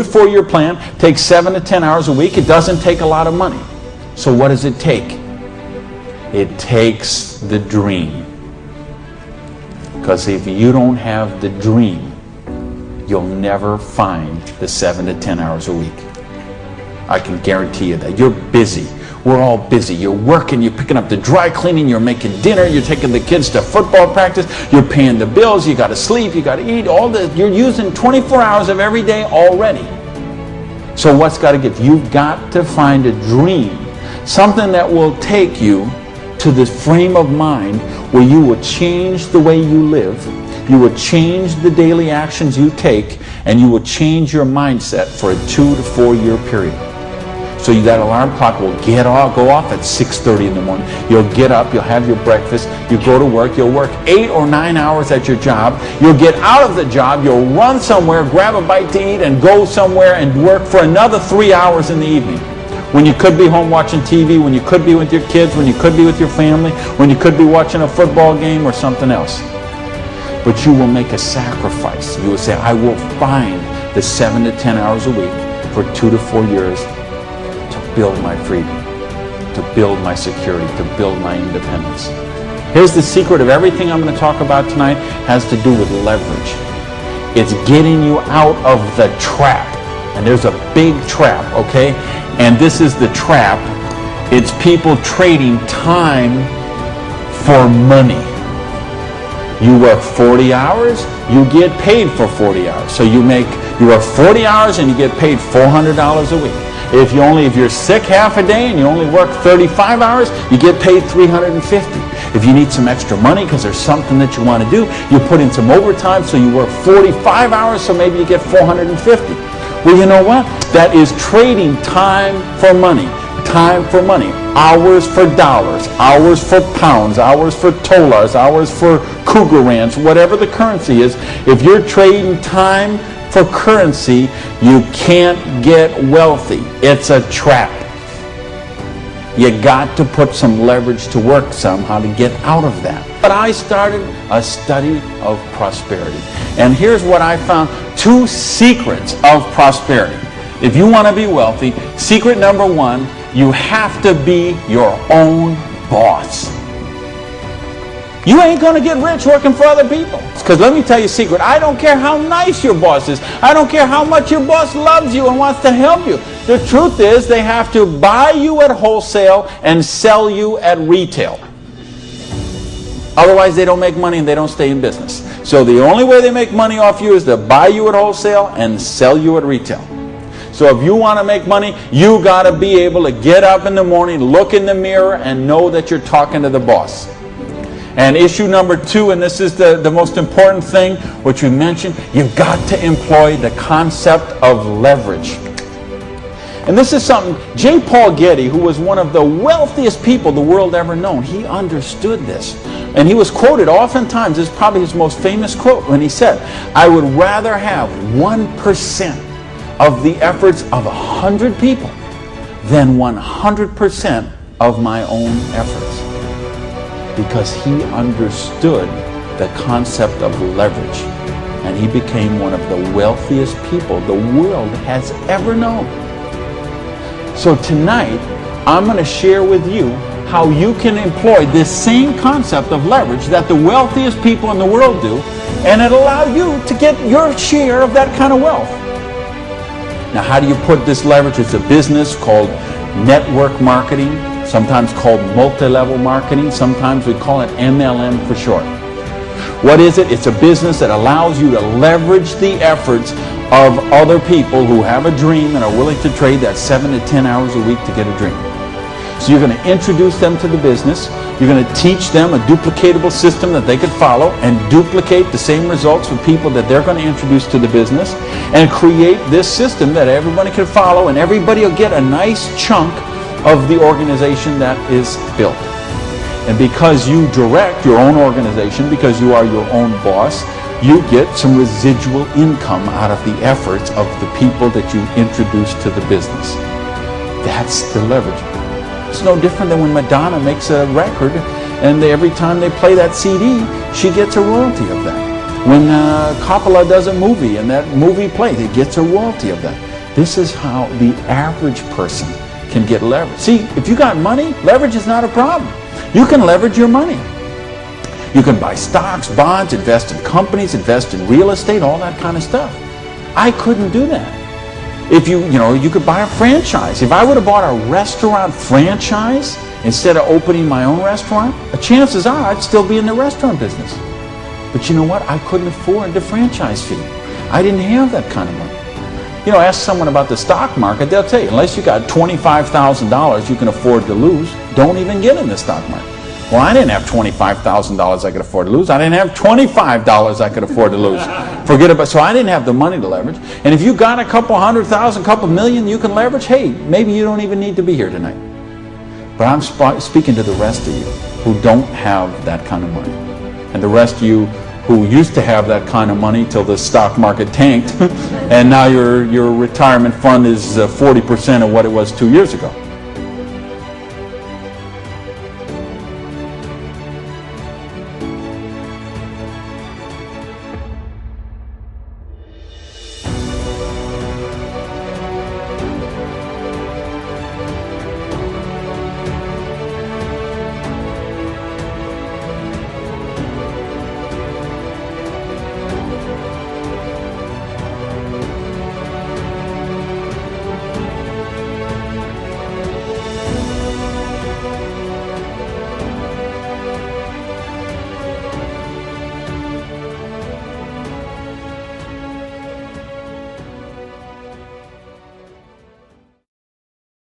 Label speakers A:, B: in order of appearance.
A: to 4 year plan, takes 7 to 10 hours a week. It doesn't take a lot of money. So what does it take? It takes the dream. Because if you don't have the dream, you'll never find the 7 to 10 hours a week. I can guarantee you that. You're busy. We're all busy. You're working, you're picking up the dry cleaning, you're making dinner, you're taking the kids to football practice, you're paying the bills, you got to sleep, you got to eat, you're using 24 hours of every day already. So what's got to give? You've got to find a dream, something that will take you to this frame of mind where you will change the way you live, you will change the daily actions you take, and you will change your mindset for a 2 to 4 year period. So that alarm clock will go off at 6:30 in the morning. You'll get up, you'll have your breakfast, you go to work, you'll work 8 or 9 hours at your job, you'll get out of the job, you'll run somewhere, grab a bite to eat, and go somewhere and work for another 3 hours in the evening. When you could be home watching TV, when you could be with your kids, when you could be with your family, when you could be watching a football game or something else. But you will make a sacrifice. You will say, I will find the 7 to 10 hours a week for 2 to 4 years to build my freedom, to build my security, to build my independence. Here's the secret of everything I'm going to talk about tonight has to do with leverage. It's getting you out of the trap. And there's a big trap, okay? And this is the trap. It's people trading time for money. You work 40 hours, you get paid for 40 hours. So you work 40 hours and you get paid $400 a week. If you're sick half a day and you only work 35 hours, you get paid $350. If you need some extra money because there's something that you want to do, you put in some overtime, so you work 45 hours, so maybe you get $450. Well, you know what? That is trading time for money. Time for money. Hours for dollars, hours for pounds, hours for dollars, hours for Krugerrands, whatever the currency is. If you're trading time for currency, you can't get wealthy. It's a trap. You got to put some leverage to work somehow to get out of that. But I started a study of prosperity. And here's what I found. 2 secrets of prosperity. If you want to be wealthy, secret number 1, you have to be your own boss. You ain't going to get rich working for other people. Because let me tell you a secret. I don't care how nice your boss is. I don't care how much your boss loves you and wants to help you. The truth is they have to buy you at wholesale and sell you at retail. Otherwise they don't make money and they don't stay in business. So the only way they make money off you is to buy you at wholesale and sell you at retail. So if you want to make money, you got to be able to get up in the morning, look in the mirror, and know that you're talking to the boss. And issue number 2, and this is the most important thing, which we mentioned, you've got to employ the concept of leverage. And this is something, J. Paul Getty, who was one of the wealthiest people the world ever known, he understood this. And he was quoted oftentimes, this is probably his most famous quote, when he said, I would rather have 1% of the efforts of 100 people than 100% of my own efforts. Because he understood the concept of leverage. And he became one of the wealthiest people the world has ever known. So tonight, I'm going to share with you how you can employ this same concept of leverage that the wealthiest people in the world do, and it'll allow you to get your share of that kind of wealth. Now, how do you put this leverage? It's a business called network marketing, sometimes called multi-level marketing. Sometimes we call it MLM for short. What is it? It's a business that allows you to leverage the efforts of other people who have a dream and are willing to trade that 7 to 10 hours a week to get a dream. So you're going to introduce them to the business. You're going to teach them a duplicatable system that they could follow and duplicate the same results with people that they're going to introduce to the business, and create this system that everybody can follow, and everybody will get a nice chunk of the organization that is built. And because you direct your own organization, because you are your own boss, you get some residual income out of the efforts of the people that you introduce to the business. That's the leverage. It's no different than when Madonna makes a record and every time they play that CD, she gets a royalty of that. When Coppola does a movie and that movie plays, it gets a royalty of that. This is how the average person can get leverage. See, if you got money, leverage is not a problem. You can leverage your money. You can buy stocks, bonds, invest in companies, invest in real estate, all that kind of stuff. I couldn't do that. If you could buy a franchise. If I would have bought a restaurant franchise instead of opening my own restaurant, chances are I'd still be in the restaurant business. But you know what? I couldn't afford the franchise fee. I didn't have that kind of money. Ask someone about the stock market, they'll tell you, unless you got $25,000 you can afford to lose, don't even get in the stock market. Well, I didn't have $25,000 I could afford to lose. I didn't have $25 I could afford to lose. So I didn't have the money to leverage. And if you got a couple $100,000, couple million you can leverage, hey, maybe you don't even need to be here tonight. But I'm speaking to the rest of you who don't have that kind of money. And the rest of you who used to have that kind of money till the stock market tanked, and now your retirement fund is 40% of what it was 2 years ago.